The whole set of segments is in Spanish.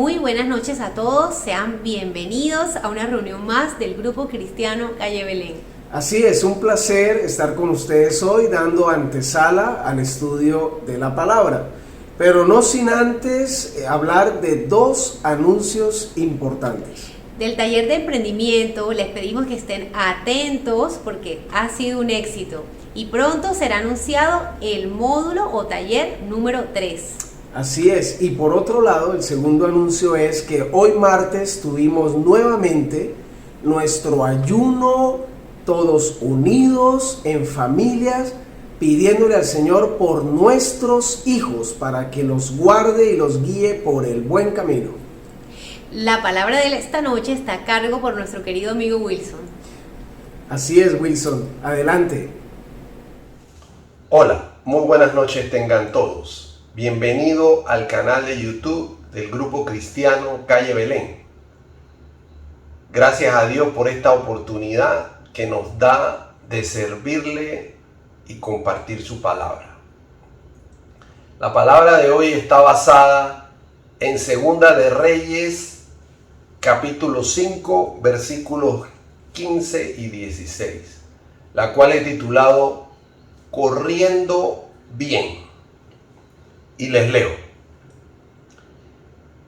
Muy buenas noches a todos, sean bienvenidos a una reunión más del Grupo Cristiano Calle Belén. Así es, un placer estar con ustedes hoy dando antesala al estudio de la palabra, pero no sin antes hablar de dos anuncios importantes. Del taller de emprendimiento les pedimos que estén atentos porque ha sido un éxito y pronto será anunciado el módulo o taller número 3. Así es, y por otro lado, el segundo anuncio es que hoy martes tuvimos nuevamente nuestro ayuno, todos unidos en familias, pidiéndole al Señor por nuestros hijos para que los guarde y los guíe por el buen camino. La palabra de esta noche está a cargo por nuestro querido amigo Wilson. Así es, Wilson, adelante. Hola, muy buenas noches tengan todos. Bienvenido al canal de YouTube del Grupo Cristiano Calle Belén. Gracias a Dios por esta oportunidad que nos da de servirle y compartir su palabra. La palabra de hoy está basada en Segunda de Reyes, capítulo 5, versículos 15 y 16, la cual he titulado Corriendo bien. Y les leo.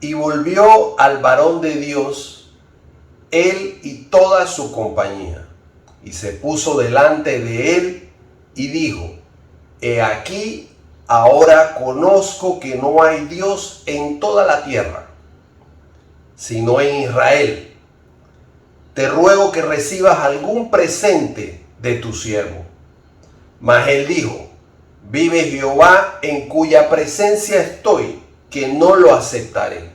Y volvió al varón de Dios, él y toda su compañía, y se puso delante de él y dijo: He aquí, ahora conozco que no hay Dios en toda la tierra, sino en Israel. Te ruego que recibas algún presente de tu siervo. Mas él dijo: Vive Jehová, en cuya presencia estoy, que no lo aceptaré.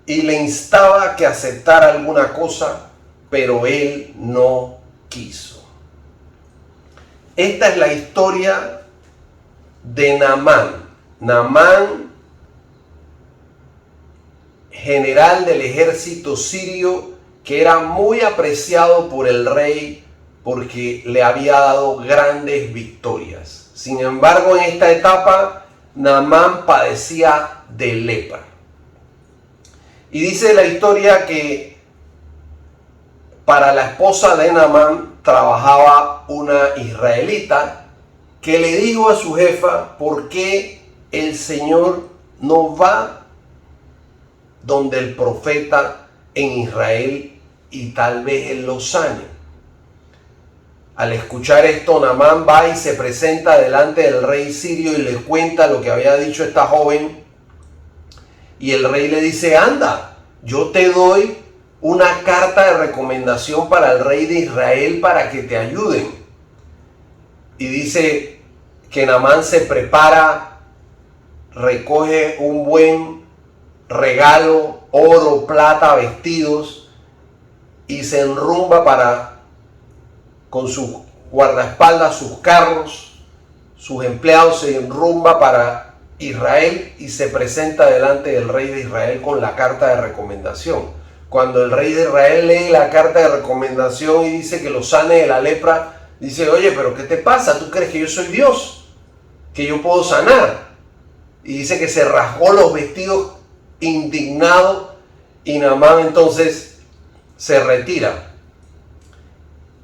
Y le instaba que aceptara alguna cosa, pero él no quiso. Esta es la historia de Naamán. Naamán, general del ejército sirio, que era muy apreciado por el rey porque le había dado grandes victorias. Sin embargo, en esta etapa, Naamán padecía de lepra. Y dice la historia que para la esposa de Naamán trabajaba una israelita que le dijo a su jefa: ¿por qué el Señor no va donde el profeta en Israel y tal vez él lo sane? Al escuchar esto, Naamán va y se presenta delante del rey sirio y le cuenta lo que había dicho esta joven. Y el rey le dice: anda, yo te doy una carta de recomendación para el rey de Israel para que te ayuden. Y dice que Naamán se prepara, recoge un buen regalo, oro, plata, vestidos, y se enrumba con sus guardaespaldas, sus carros, sus empleados, se enrumba para Israel y se presenta delante del rey de Israel con la carta de recomendación. Cuando el rey de Israel lee la carta de recomendación y dice que lo sane de la lepra, dice: oye, pero ¿qué te pasa? ¿Tú crees que yo soy Dios? ¿Que yo puedo sanar? Y dice que se rasgó los vestidos indignado, y Naamán entonces se retira.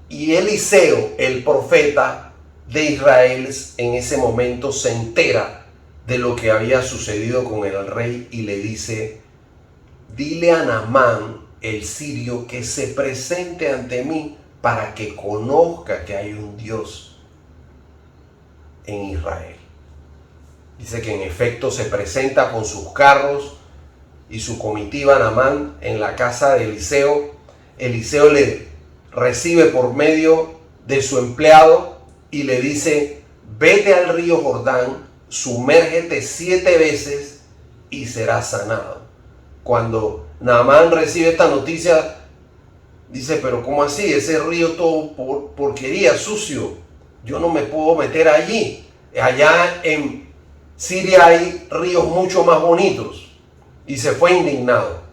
Y Eliseo, el profeta de Israel, en ese momento se entera de lo que había sucedido con el rey y le dice: dile a Naamán, el sirio, que se presente ante mí para que conozca que hay un Dios en Israel. Dice que en efecto se presenta con sus carros y su comitiva Naamán en la casa de Eliseo. Eliseo le recibe por medio de su empleado y le dice: vete al río Jordán, sumérgete 7 veces y serás sanado. Cuando Naamán recibe esta noticia, dice: pero ¿cómo así? Ese río todo porquería, sucio, yo no me puedo meter allí. Allá en Siria hay ríos mucho más bonitos. Y se fue indignado.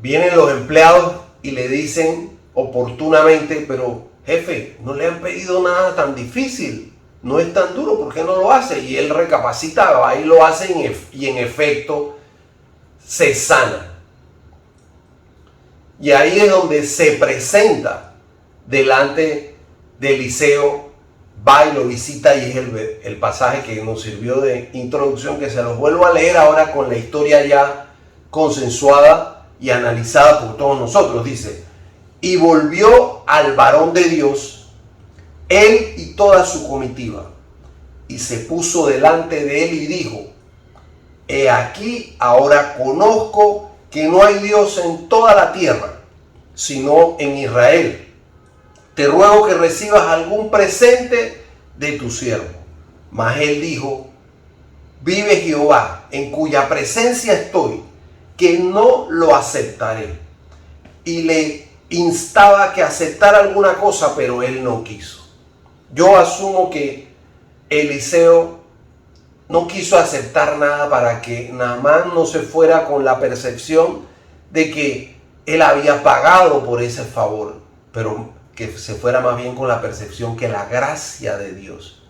Vienen los empleados y le dicen oportunamente: pero jefe, no le han pedido nada tan difícil, no es tan duro, ¿por qué no lo hace? Y él recapacita, va y lo hace, y en efecto se sana. Y ahí es donde se presenta delante de Eliseo, va y lo visita, y es el pasaje que nos sirvió de introducción, que se los vuelvo a leer ahora con la historia ya consensuada y analizada por todos nosotros. Dice: y volvió al varón de Dios, él y toda su comitiva, y se puso delante de él y dijo: he aquí, ahora conozco que no hay Dios en toda la tierra, sino en Israel. Te ruego que recibas algún presente de tu siervo. Mas él dijo: vive Jehová, en cuya presencia estoy, que no lo aceptaré. Y le instaba que aceptara alguna cosa, pero él no quiso. Yo asumo que Eliseo no quiso aceptar nada para que Naamán no se fuera con la percepción de que él había pagado por ese favor, pero que se fuera más bien con la percepción que la gracia de Dios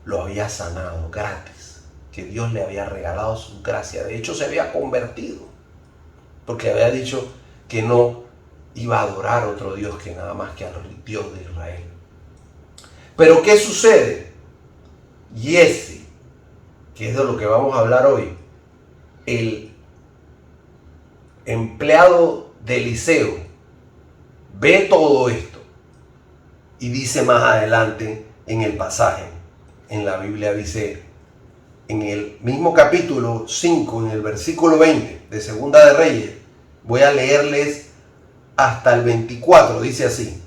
lo había sanado gratis, que Dios le había regalado su gracia. De hecho, se había convertido, porque había dicho que no iba a adorar a otro Dios que nada más que al Dios de Israel. Pero ¿qué sucede? Giezi, que es de lo que vamos a hablar hoy, el empleado de Eliseo, ve todo esto y dice más adelante en el pasaje, en la Biblia dice, en el mismo capítulo 5, en el versículo 20 de Segunda de Reyes, voy a leerles hasta el 24, dice así: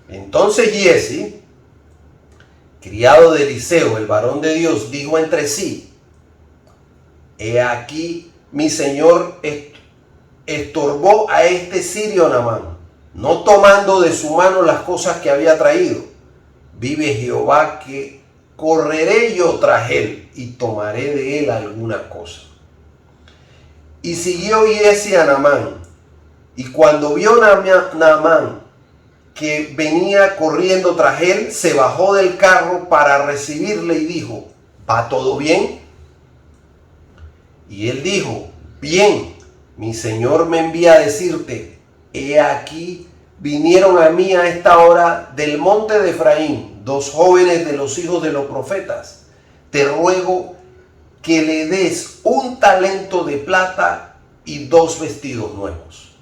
entonces Giezi, criado de Eliseo, el varón de Dios, dijo entre sí: he aquí mi señor estorbó a este sirio Naamán, no tomando de su mano las cosas que había traído. Vive Jehová que correré yo tras él y tomaré de él alguna cosa. Y siguió Giezi a Naamán, y cuando vio Naamán que venía corriendo tras él, se bajó del carro para recibirle y dijo: ¿va todo bien? Y él dijo: bien, mi señor me envía a decirte: he aquí, vinieron a mí a esta hora del monte de Efraín 2 jóvenes de los hijos de los profetas. Te ruego que le des 1 talento de plata y 2 vestidos nuevos.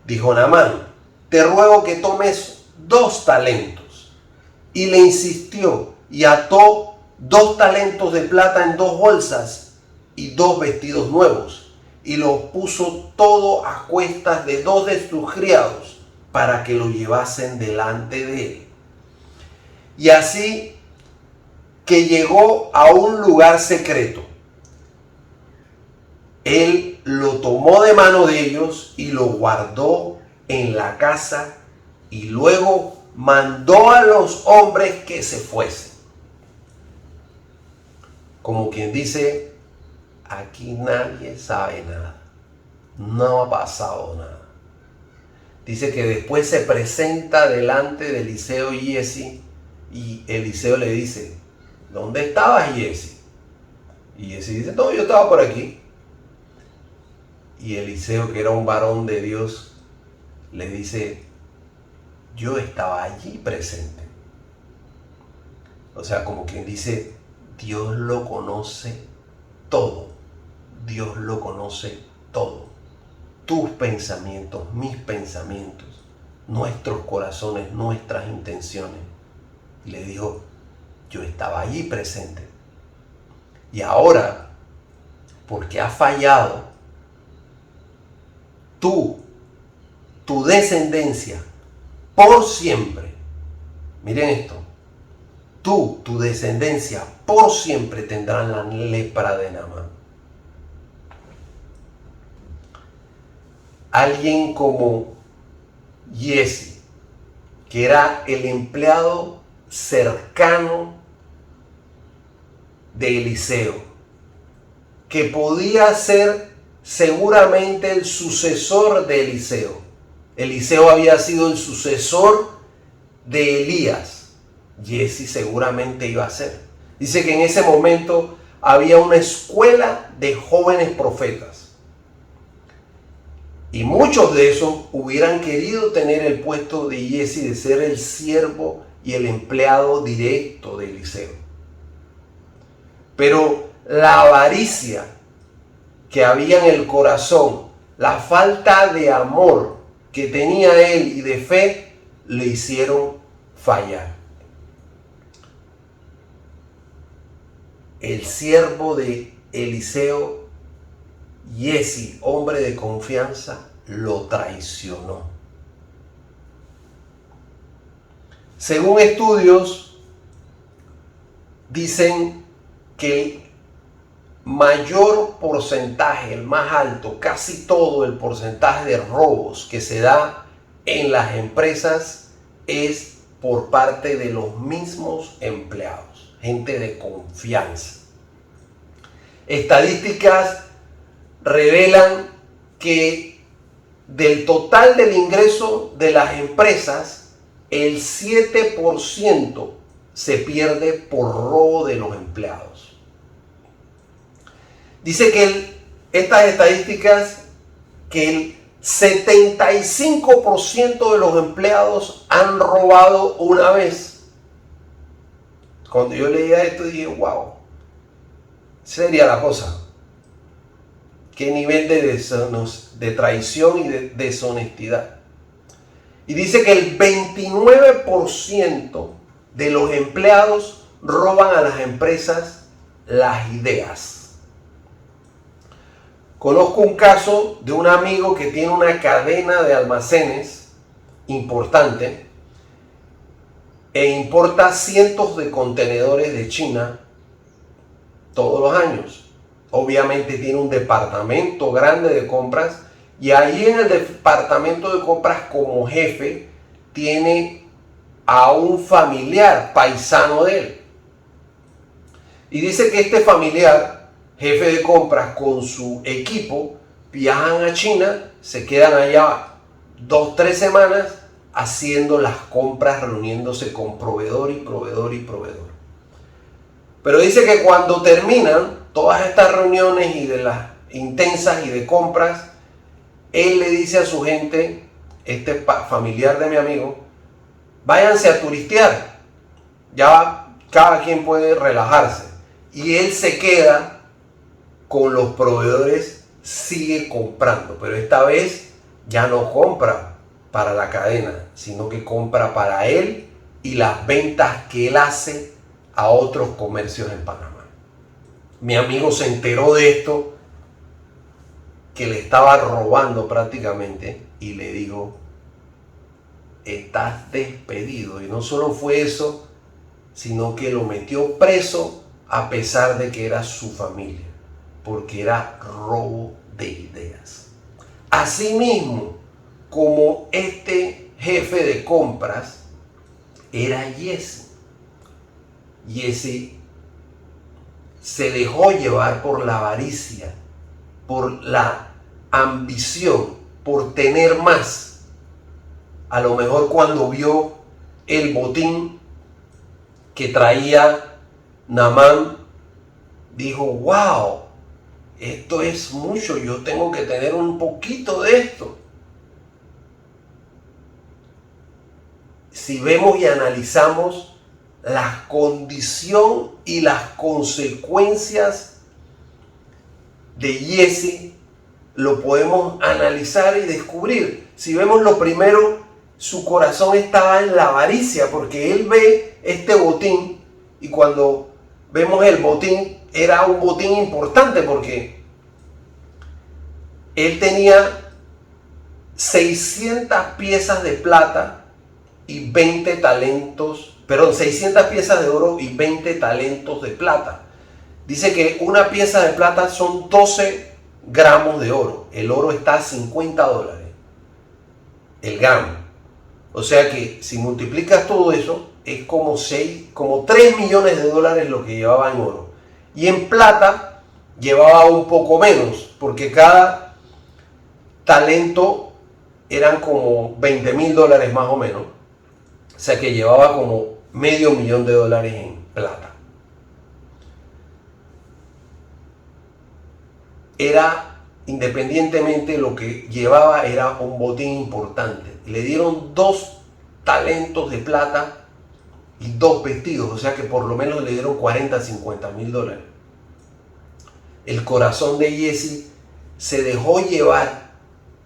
Dijo Naamán: te ruego que tomes 2 talentos. Y le insistió, y ató 2 talentos de plata en 2 bolsas y 2 vestidos nuevos, y los puso todo a cuestas de 2 de sus criados, para que lo llevasen delante de él. Y así que llegó a un lugar secreto, él lo tomó de mano de ellos y lo guardó en la casa, y luego mandó a los hombres que se fuesen. Como quien dice: aquí nadie sabe nada, no ha pasado nada. Dice que después se presenta delante de Eliseo y Giezi, y Eliseo le dice: ¿dónde estabas, Giezi? Y Giezi dice: no, yo estaba por aquí. Y Eliseo, que era un varón de Dios, le dice: yo estaba allí presente. O sea, como quien dice, Dios lo conoce todo. Dios lo conoce todo. Tus pensamientos, mis pensamientos, nuestros corazones, nuestras intenciones. Y le dijo: yo estaba allí presente. Y ahora, porque has fallado, tu descendencia, por siempre, miren esto, tu descendencia, por siempre tendrán la lepra de Naamán. Alguien como Giezi, que era el empleado cercano de Eliseo, que podía ser seguramente el sucesor de Eliseo. Eliseo había sido el sucesor de Elías. Giezi seguramente iba a ser. Dice que en ese momento había una escuela de jóvenes profetas. Y muchos de esos hubieran querido tener el puesto de Giezi, de ser el siervo y el empleado directo de Eliseo. Pero la avaricia que había en el corazón, la falta de amor que tenía él y de fe, le hicieron fallar. El siervo de Eliseo, Giezi, hombre de confianza, lo traicionó. Según estudios, dicen que el mayor porcentaje, el más alto, casi todo el porcentaje de robos que se da en las empresas es por parte de los mismos empleados, gente de confianza. Estadísticas revelan que del total del ingreso de las empresas, el 7% se pierde por robo de los empleados. Dice que estas estadísticas, que el 75% de los empleados han robado una vez. Cuando yo leía esto dije, wow, seria la cosa. Qué nivel de traición y de deshonestidad. Y dice que el 29% de los empleados roban a las empresas las ideas. Conozco un caso de un amigo que tiene una cadena de almacenes importante e importa cientos de contenedores de China todos los años. Obviamente tiene un departamento grande de compras y ahí en el departamento de compras como jefe tiene a un familiar paisano de él. Y dice que este familiar, jefe de compras, con su equipo, viajan a China, se quedan allá 2-3 semanas haciendo las compras, reuniéndose con proveedor y proveedor y proveedor. Pero dice que cuando terminan todas estas reuniones y de las intensas y de compras, él le dice a su gente, este familiar de mi amigo, váyanse a turistear, ya cada quien puede relajarse. Y él se queda con los proveedores, sigue comprando, pero esta vez ya no compra para la cadena, sino que compra para él y las ventas que él hace a otros comercios en Panamá. Mi amigo se enteró de esto, que le estaba robando prácticamente, y le dijo, estás despedido. Y no solo fue eso, sino que lo metió preso a pesar de que era su familia, porque era robo de ideas. Asimismo, como este jefe de compras era Giezi. Giezi se dejó llevar por la avaricia, por la ambición, por tener más. A lo mejor cuando vio el botín que traía Naamán, dijo, wow, esto es mucho, yo tengo que tener un poquito de esto. Si vemos y analizamos la condición y las consecuencias de Giezi, lo podemos analizar y descubrir. Si vemos lo primero, su corazón estaba en la avaricia, porque él ve este botín, y cuando vemos el botín, era un botín importante porque él tenía 600 piezas de plata y 20 talentos, 600 piezas de oro y 20 talentos de plata. Dice que una pieza de plata son 12 gramos de oro. El oro está a $50 el gramo. O sea que si multiplicas todo eso, es como 3 millones de dólares lo que llevaba en oro. Y en plata llevaba un poco menos, porque cada talento eran como $20,000 más o menos. O sea que llevaba como $500,000 en plata. Era independientemente lo que llevaba era un botín importante. Le dieron 2 talentos de plata y 2 vestidos, o sea que por lo menos le dieron 40, 50 mil dólares. El corazón de Giesi se dejó llevar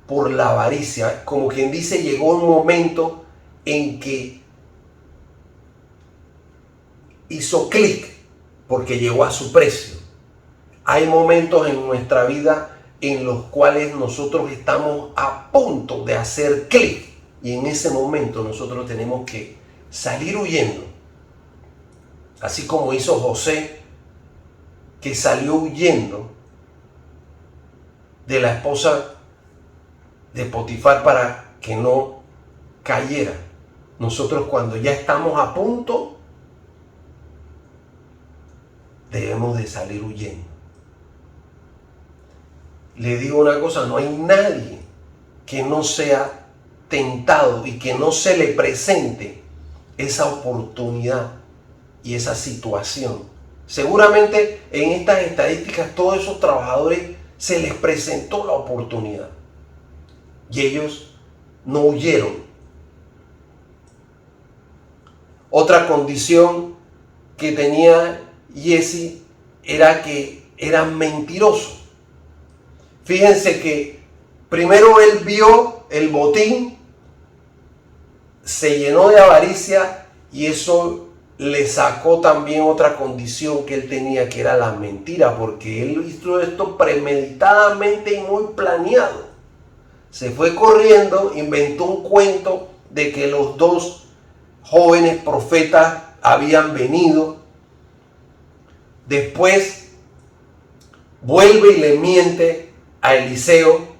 por la avaricia, como quien dice, llegó un momento en que hizo clic porque llegó a su precio. Hay momentos en nuestra vida en los cuales nosotros estamos a punto de hacer clic y en ese momento nosotros tenemos que salir huyendo, así como hizo José, que salió huyendo de la esposa de Potifar para que no cayera. Nosotros, cuando ya estamos a punto, debemos de salir huyendo. Le digo una cosa, no hay nadie que no sea tentado y que no se le presente esa oportunidad y esa situación. Seguramente en estas estadísticas todos esos trabajadores se les presentó la oportunidad y ellos no huyeron. Otra condición que tenía Giesi era que era mentiroso. Fíjense que primero él vio el botín, se llenó de avaricia y eso le sacó también otra condición que él tenía, que era la mentira, porque él hizo esto premeditadamente y muy planeado. Se fue corriendo, inventó un cuento de que los 2 jóvenes profetas habían venido. Después vuelve y le miente a Eliseo,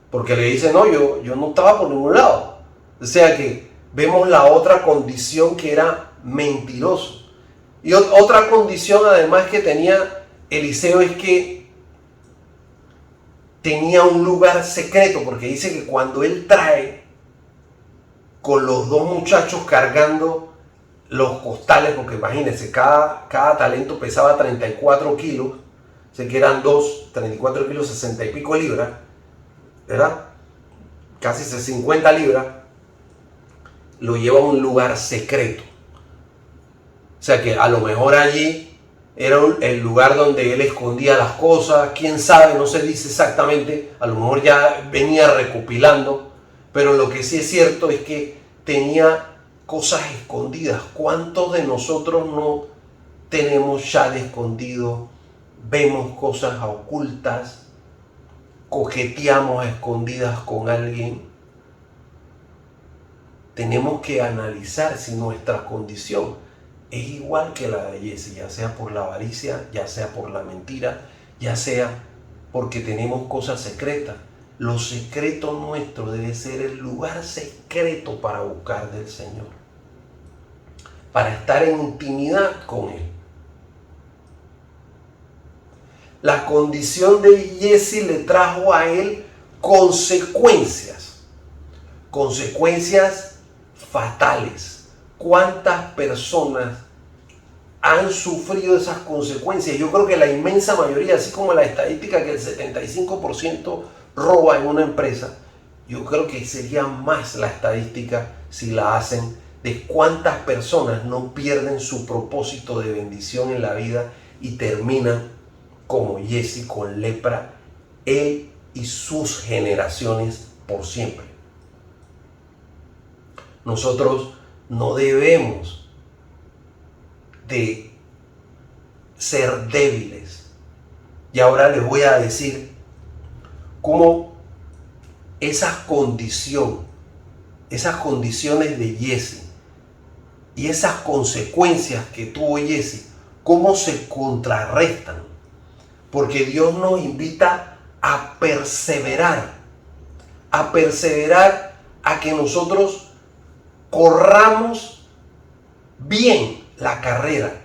porque le dice, no, yo no estaba por ningún lado. O sea que vemos la otra condición, que era mentiroso. Y otra condición además que tenía Eliseo es que tenía un lugar secreto, porque dice que cuando él trae con los 2 muchachos cargando los costales, porque imagínense, cada talento pesaba 34 kilos, sé que eran 34 kilos, 60 y pico libras, ¿verdad? Casi 50 libras, lo lleva a un lugar secreto. O sea que a lo mejor allí era el lugar donde él escondía las cosas, quién sabe, no se dice exactamente, a lo mejor ya venía recopilando, pero lo que sí es cierto es que tenía cosas escondidas. ¿Cuántos de nosotros no tenemos ya de escondido? Vemos cosas ocultas, coqueteamos a escondidas con alguien. Tenemos que analizar si nuestra condición es igual que la de Giesi, ya sea por la avaricia, ya sea por la mentira, ya sea porque tenemos cosas secretas. Lo secreto nuestro debe ser el lugar secreto para buscar del Señor, para estar en intimidad con Él. La condición de Giesi le trajo a él consecuencias fatales. ¿Cuántas personas han sufrido esas consecuencias? Yo creo que la inmensa mayoría, así como la estadística que el 75% roba en una empresa, yo creo que sería más la estadística si la hacen de cuántas personas no pierden su propósito de bendición en la vida y terminan como Giesi con lepra, él y sus generaciones por siempre. Nosotros no debemos de ser débiles. Y ahora les voy a decir cómo esas condiciones de Giesi y esas consecuencias que tuvo Giesi, cómo se contrarrestan. Porque Dios nos invita a perseverar, a que nosotros corramos bien la carrera.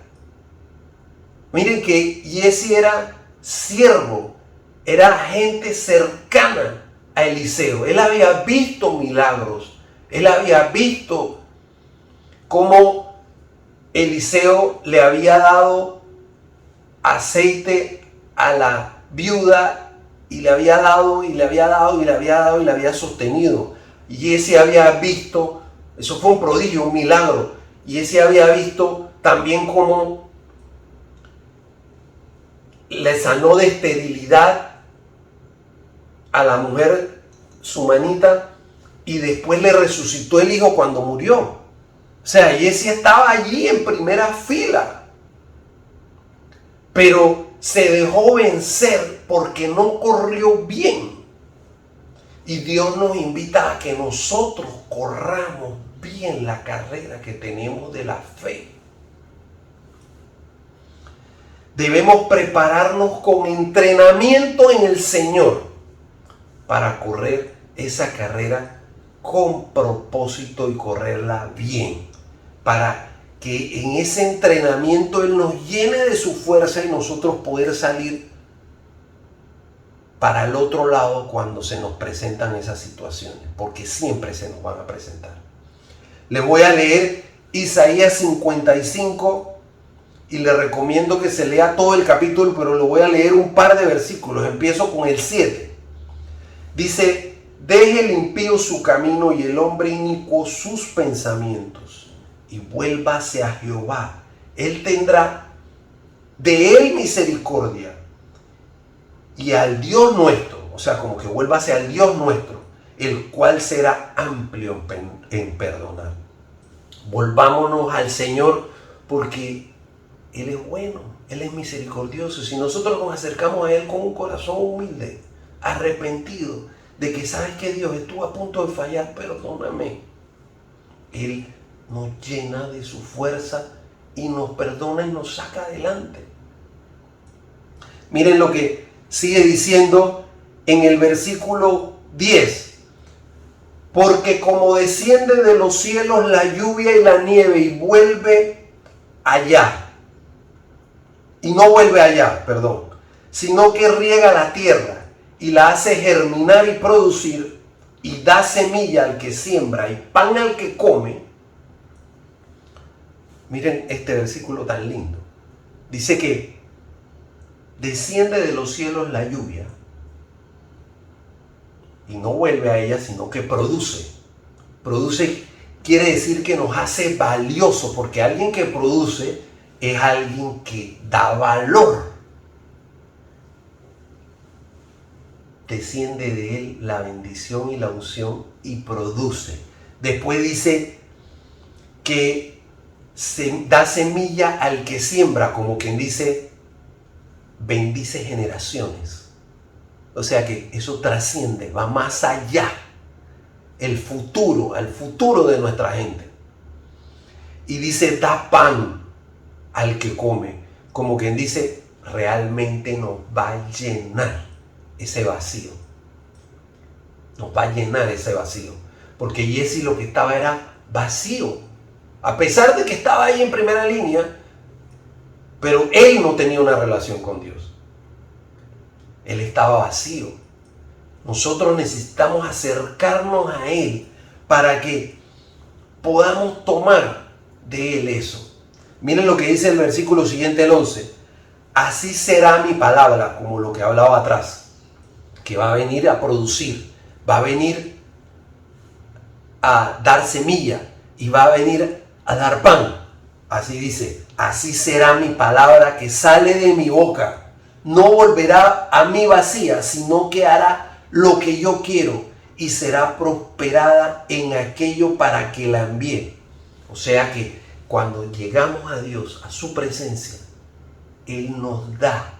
Miren que Giesi era siervo, era gente cercana a Eliseo. Él había visto milagros, él había visto cómo Eliseo le había dado aceite a la viuda y le había dado y le había dado y le había dado y le había sostenido. Y ese había visto, eso fue un prodigio, un milagro. Y ese había visto también cómo le sanó de esterilidad a la mujer su manita y después le resucitó el hijo cuando murió. O sea, Giezi estaba allí en primera fila, pero se dejó vencer porque no corrió bien. Y Dios nos invita a que nosotros corramos bien la carrera que tenemos de la fe. Debemos prepararnos con entrenamiento en el Señor para correr esa carrera con propósito y correrla bien. Para que en ese entrenamiento Él nos llene de su fuerza y nosotros poder salir para el otro lado cuando se nos presentan esas situaciones. Porque siempre se nos van a presentar. Les voy a leer Isaías 55 y le recomiendo que se lea todo el capítulo, pero le voy a leer un par de versículos. Empiezo con el 7. Dice: deje el impío su camino y el hombre inicuo sus pensamientos, y vuélvase a Jehová. Él tendrá de él misericordia, y al Dios nuestro, o sea, como que vuélvase al Dios nuestro, el cual será amplio en perdonar. Volvámonos al Señor porque Él es bueno, Él es misericordioso. Si nosotros nos acercamos a Él con un corazón humilde, arrepentido, de que sabes que Dios, estuvo a punto de fallar, perdóname, Él nos llena de su fuerza y nos perdona y nos saca adelante. Miren lo que sigue diciendo en el versículo 10. Porque como desciende de los cielos la lluvia y la nieve y vuelve allá, y no vuelve allá, perdón, sino que riega la tierra y la hace germinar y producir, y da semilla al que siembra y pan al que come. Miren este versículo tan lindo. Dice que desciende de los cielos la lluvia y no vuelve a ella, sino que produce. Produce quiere decir que nos hace valioso, porque alguien que produce es alguien que da valor. Desciende de él la bendición y la unción y produce. Después dice que da semilla al que siembra, como quien dice, bendice generaciones. O sea que eso trasciende, va más allá, el futuro, al futuro de nuestra gente. Y dice, da pan al que come, como quien dice, realmente nos va a llenar ese vacío. Nos va a llenar ese vacío. Porque Giezi lo que estaba era vacío. A pesar de que estaba ahí en primera línea, pero él no tenía una relación con Dios. Él estaba vacío. Nosotros necesitamos acercarnos a Él para que podamos tomar de Él eso. Miren lo que dice el versículo siguiente, el 11. Así será mi palabra, como lo que hablaba atrás, que va a venir a producir, va a venir a dar semilla y va a venir a dar pan. Así dice, así será mi palabra que sale de mi boca. No volverá a mí vacía, sino que hará lo que yo quiero y será prosperada en aquello para que la envíe. O sea que cuando llegamos a Dios, a su presencia, Él nos da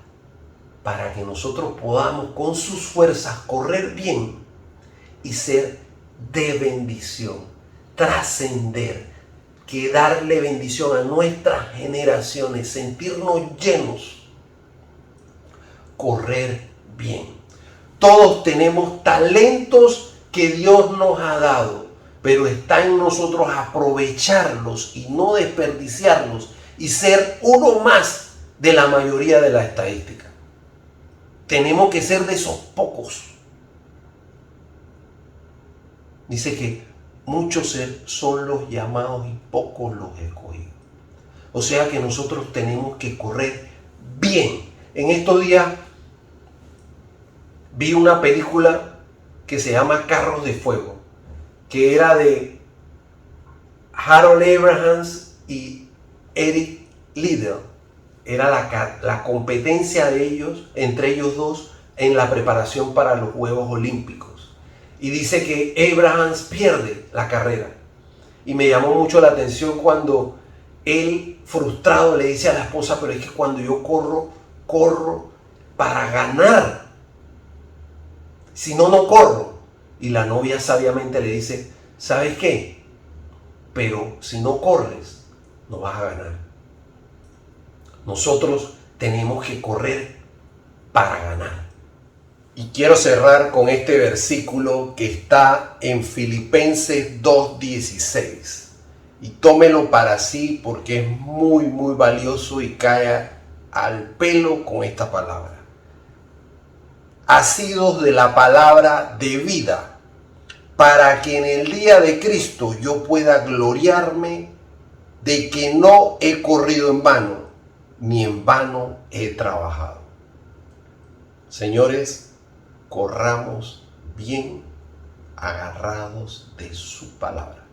para que nosotros podamos con sus fuerzas correr bien y ser de bendición, trascender, que darle bendición a nuestras generaciones, sentirnos llenos, correr bien. Todos tenemos talentos que Dios nos ha dado, pero está en nosotros aprovecharlos y no desperdiciarlos y ser uno más de la mayoría de la estadística. Tenemos que ser de esos pocos. Dice que muchos son los llamados y pocos los escogidos. O sea que nosotros tenemos que correr bien. En estos días vi una película que se llama Carros de Fuego, que era de Harold Abrahams y Eric Liddell. Era la competencia de ellos, entre ellos dos, en la preparación para los Juegos Olímpicos. Y dice que Abrahams pierde la carrera. Y me llamó mucho la atención cuando él, frustrado, le dice a la esposa: pero es que cuando yo corro, corro para ganar. Si no, no corro. Y la novia sabiamente le dice: ¿sabes qué? Pero si no corres, no vas a ganar. Nosotros tenemos que correr para ganar. Y quiero cerrar con este versículo que está en Filipenses 2:16. Y tómelo para sí porque es muy, muy valioso y cae al pelo con esta palabra. Asidos de la palabra de vida, para que en el día de Cristo yo pueda gloriarme de que no he corrido en vano, ni en vano he trabajado. Señores, corramos bien agarrados de su palabra.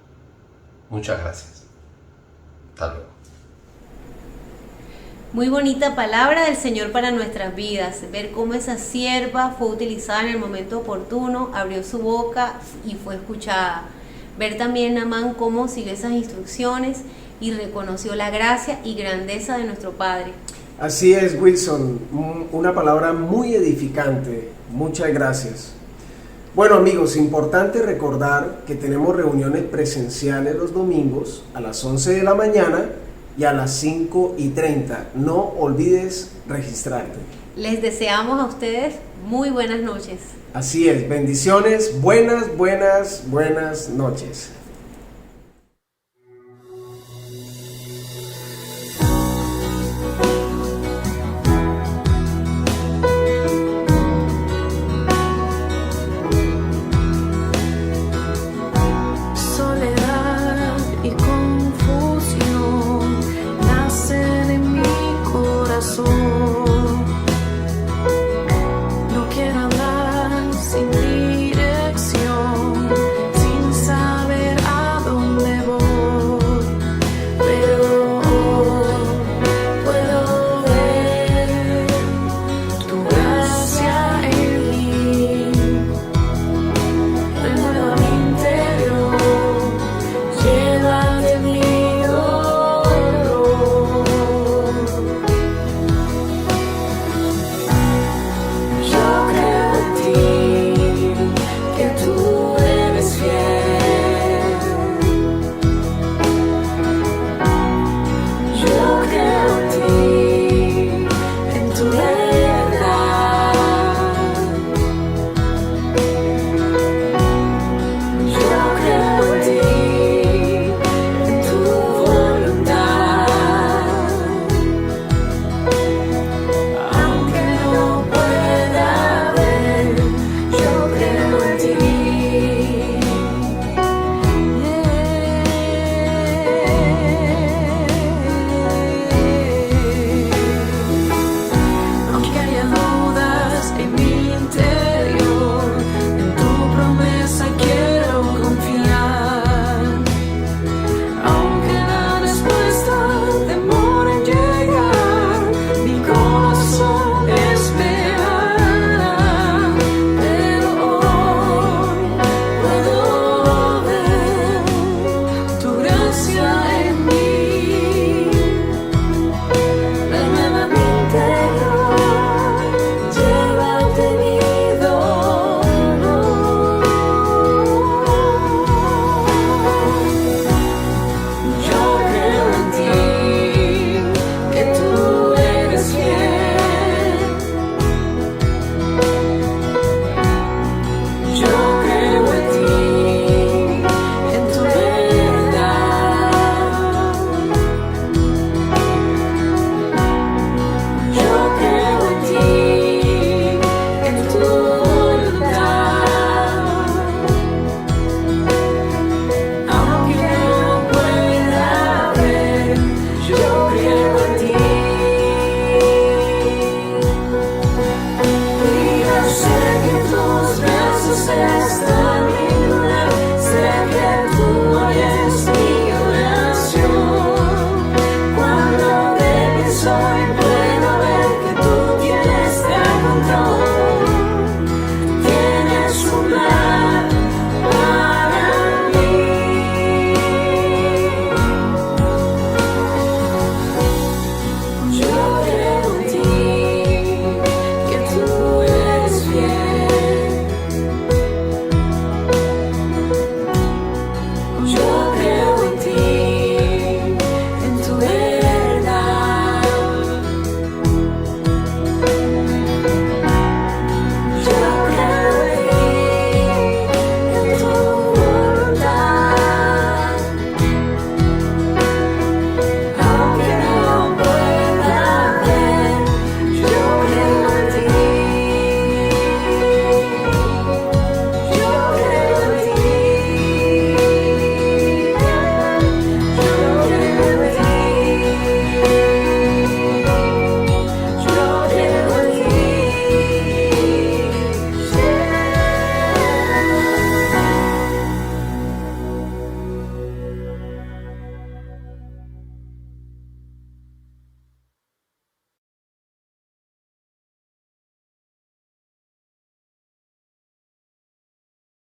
Muchas gracias. Hasta luego. Muy bonita palabra del Señor para nuestras vidas. Ver cómo esa sierva fue utilizada en el momento oportuno, abrió su boca y fue escuchada. Ver también Naamán cómo siguió esas instrucciones y reconoció la gracia y grandeza de nuestro Padre. Así es, Wilson, una palabra muy edificante. Muchas gracias. Bueno, amigos, importante recordar que tenemos reuniones presenciales los domingos a las 11 de la mañana y a las 5:30. No olvides registrarte. Les deseamos a ustedes muy buenas noches. Así es, bendiciones, buenas noches.